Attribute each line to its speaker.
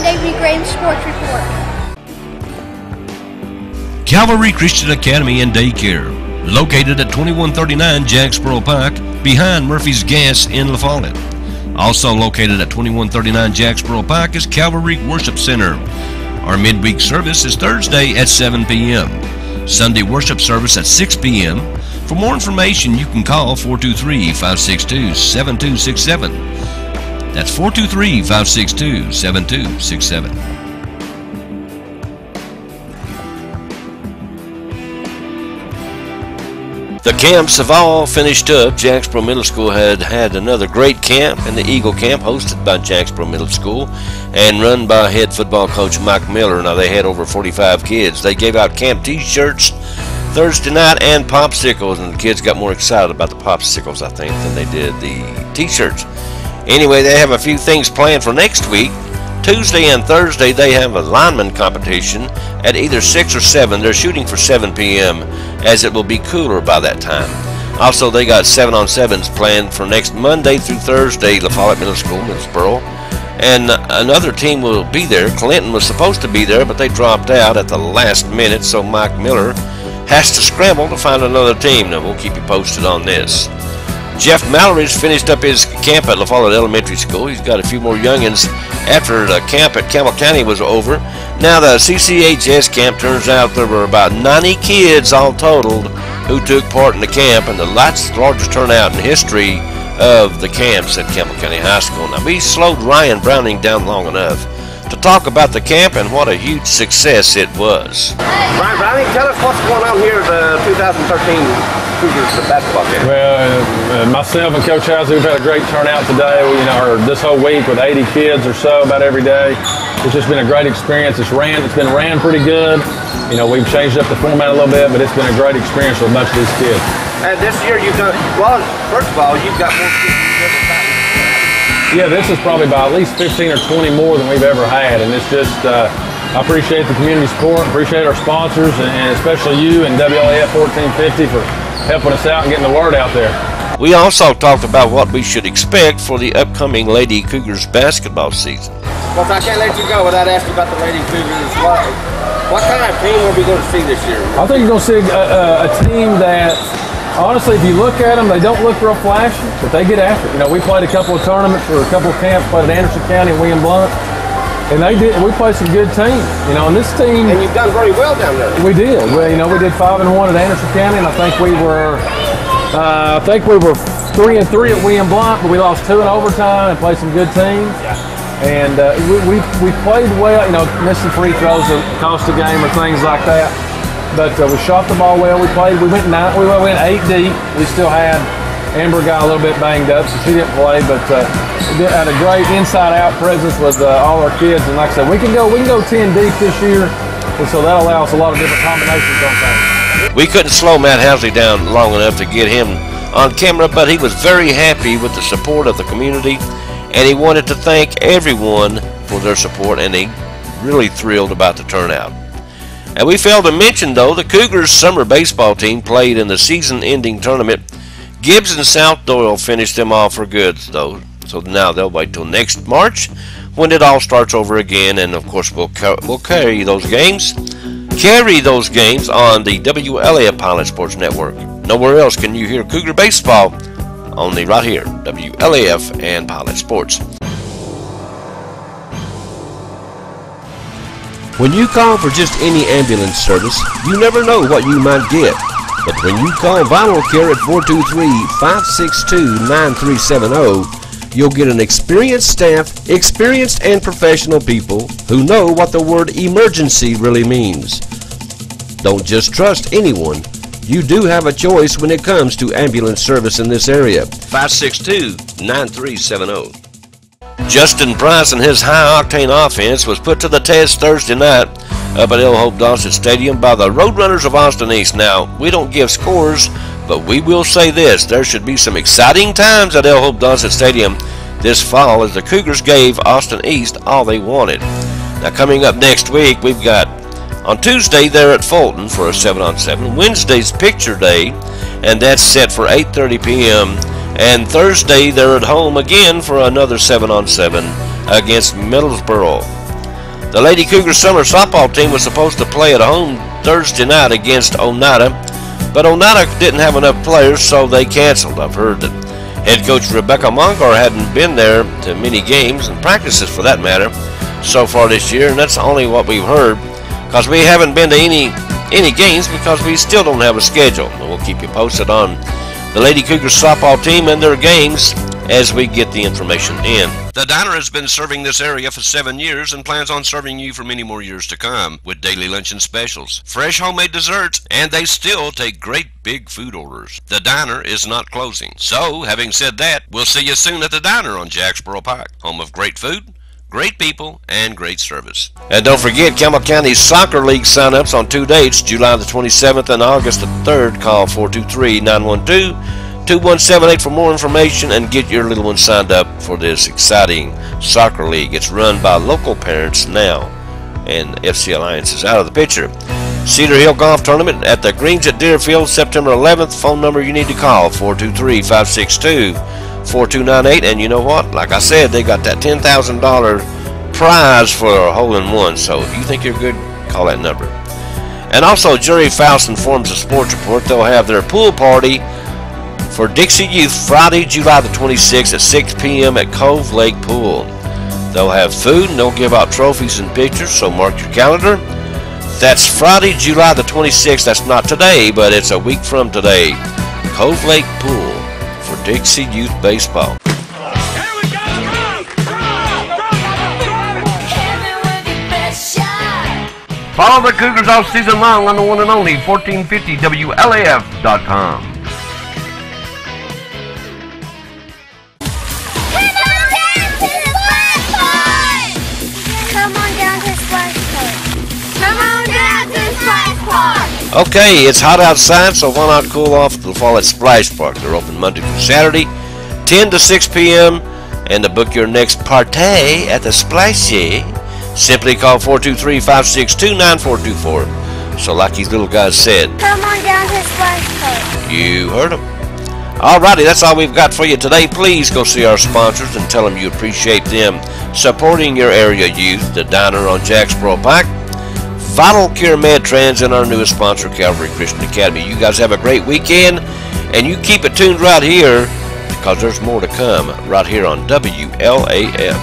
Speaker 1: Davey Graham Sports Report.
Speaker 2: Calvary Christian Academy and Daycare, located at 2139 Jacksboro Pike, behind Murphy's Gas in La Follette. Also located at 2139 Jacksboro Pike is Calvary Worship Center. Our midweek service is Thursday at 7 p.m. Sunday worship service at 6 p.m. For more information, you can call 423-562-7267. That's 423-562-7267. The camps have all finished up. Jacksboro Middle School had another great camp, and the Eagle Camp, hosted by Jacksboro Middle School and run by head football coach Mike Miller. Now, they had over 45 kids. They gave out camp t-shirts Thursday night and popsicles, and the kids got more excited about the popsicles, I think, than they did the t-shirts. Anyway, they have a few things planned for next week. Tuesday and Thursday, they have a lineman competition at either 6 or 7. They're shooting for 7 p.m. as it will be cooler by that time. Also, they got 7-on-7s planned for next Monday through Thursday, La Follette Middle School, Middlesboro. And another team will be there. Clinton was supposed to be there, but they dropped out at the last minute, so Mike Miller has to scramble to find another team. Now, we'll keep you posted on this. Jeff Mallory's finished up his camp at La Follette Elementary School. He's got a few more youngins after the camp at Campbell County was over. Now the CCHS camp, turns out there were about 90 kids all totaled who took part in the camp, and the largest turnout in history of the camps at Campbell County High School. Now, we slowed Ryan Browning down long enough to talk about the camp and what a huge success it was.
Speaker 3: Ryan Browning, tell us what's going on here at the 2013 Cougars basketball game.
Speaker 4: Well, myself and Coach Housley, we've had a great turnout today. Or this whole week with 80 kids or so about every day. It's just been a great experience. It's been ran pretty good. We've changed up the format a little bit, but it's been a great experience with a bunch of these kids.
Speaker 3: And this year you've done, well, first of all, you've got more kids than you've ever had.
Speaker 4: Yeah, this is probably by at least 15 or 20 more than we've ever had, and it's just, I appreciate the community support, appreciate our sponsors, and especially you and WLAF 1450 for helping us out and getting the word out there.
Speaker 2: We also talked about what we should expect for the upcoming Lady Cougars basketball season.
Speaker 3: Well, I can't let you go without asking about the Lady Cougars. What kind of team are we going to see this year?
Speaker 4: I think you're going to see a team that, honestly, if you look at them, they don't look real flashy, but they get after it. We played a couple of tournaments or a couple of camps, played at Anderson County and William Blount, and we played some good teams. And this team.
Speaker 3: And you've done very well down there.
Speaker 4: We did. We did 5-1 at Anderson County, and I think we were 3-3 at William Blount, but we lost 2 in overtime and played some good teams.
Speaker 3: Yeah.
Speaker 4: And we played well. Missing free throws that cost a game or things like that. But we shot the ball well. We went 8 deep. We still had Amber got a little bit banged up, so she didn't play. But we had a great inside-out presence with all our kids. And like I said, we can go 10 deep this year, and so that allows a lot of different combinations on things.
Speaker 2: We couldn't slow Matt Housley down long enough to get him on camera, but he was very happy with the support of the community, and he wanted to thank everyone for their support, and he really thrilled about the turnout. And we failed to mention, though, the Cougars summer baseball team played in the season-ending tournament. Gibbs and South Doyle finished them off for good, though, so now they'll wait till next March when it all starts over again, and of course we'll carry those games on the WLAF Pilot Sports Network. Nowhere else can you hear Cougar baseball, only right here, WLAF and Pilot Sports. When you call for just any ambulance service, you never know what you might get. But when you call Vital Care at 423-562-9370, you'll get an experienced staff, experienced and professional people who know what the word emergency really means. Don't just trust anyone. You do have a choice when it comes to ambulance service in this area. 562-9370. Justin Price and his high-octane offense was put to the test Thursday night up at El Hope Dawson Stadium by the Roadrunners of Austin East. Now, we don't give scores, but we will say this: there should be some exciting times at El Hope Dawson Stadium this fall as the Cougars gave Austin East all they wanted. Now, coming up next week, we've got on Tuesday they're at Fulton for a 7-on-7. Wednesday's Picture Day, and that's set for 8:30 p.m. And Thursday they're at home again for another 7-on-7 against Middlesboro. The Lady Cougars summer softball team was supposed to play at home Thursday night against Oneida, but Oneida didn't have enough players, so they canceled. I've heard that head coach Rebecca Mongar hadn't been there to many games and practices for that matter so far this year, and that's only what we've heard, because we haven't been to any games because we still don't have a schedule. And we'll keep you posted on the Lady Cougars softball team and their games as we get the information in. The Diner has been serving this area for 7 years and plans on serving you for many more years to come with daily luncheon specials, fresh homemade desserts, and they still take great big food orders. The Diner is not closing. So, having said that, we'll see you soon at the Diner on Jacksboro Pike, home of great food, great people, and great service. And don't forget, Campbell County Soccer League sign-ups on 2 dates, July the 27th and August the 3rd. Call 423-912-2178 for more information and get your little one signed up for this exciting soccer league. It's run by local parents now, and FC Alliance is out of the picture. Cedar Hill Golf Tournament at the Greens at Deerfield, September 11th. Phone number you need to call, 423-562-4298. And you know what? Like I said, they got that $10,000 prize for a hole-in-one. So if you think you're good, call that number. And also, Jerry Faust informs the Sports Report they'll have their pool party for Dixie Youth Friday, July the 26th at 6 p.m. at Cove Lake Pool. They'll have food and they'll give out trophies and pictures, so mark your calendar. That's Friday, July the 26th. That's not today, but it's a week from today. Cove Lake Pool for Dixie Youth Baseball. Follow the Cougars all season long on the one and only 1450WLAF.com. Okay, it's hot outside, so why not cool off at the Fall at Splash Park? They're open Monday through Saturday, 10 to 6 p.m. And to book your next party at the Splashy, simply call 423-562-9424. So like these little guys said,
Speaker 1: come on down to Splash Park.
Speaker 2: You heard them. Alrighty, that's all we've got for you today. Please go see our sponsors and tell them you appreciate them supporting your area youth. The Diner on Jacksboro Pike, Vital Cure Med-Trans, and our newest sponsor, Calvary Christian Academy. You guys have a great weekend, and you keep it tuned right here because there's more to come right here on WLAF.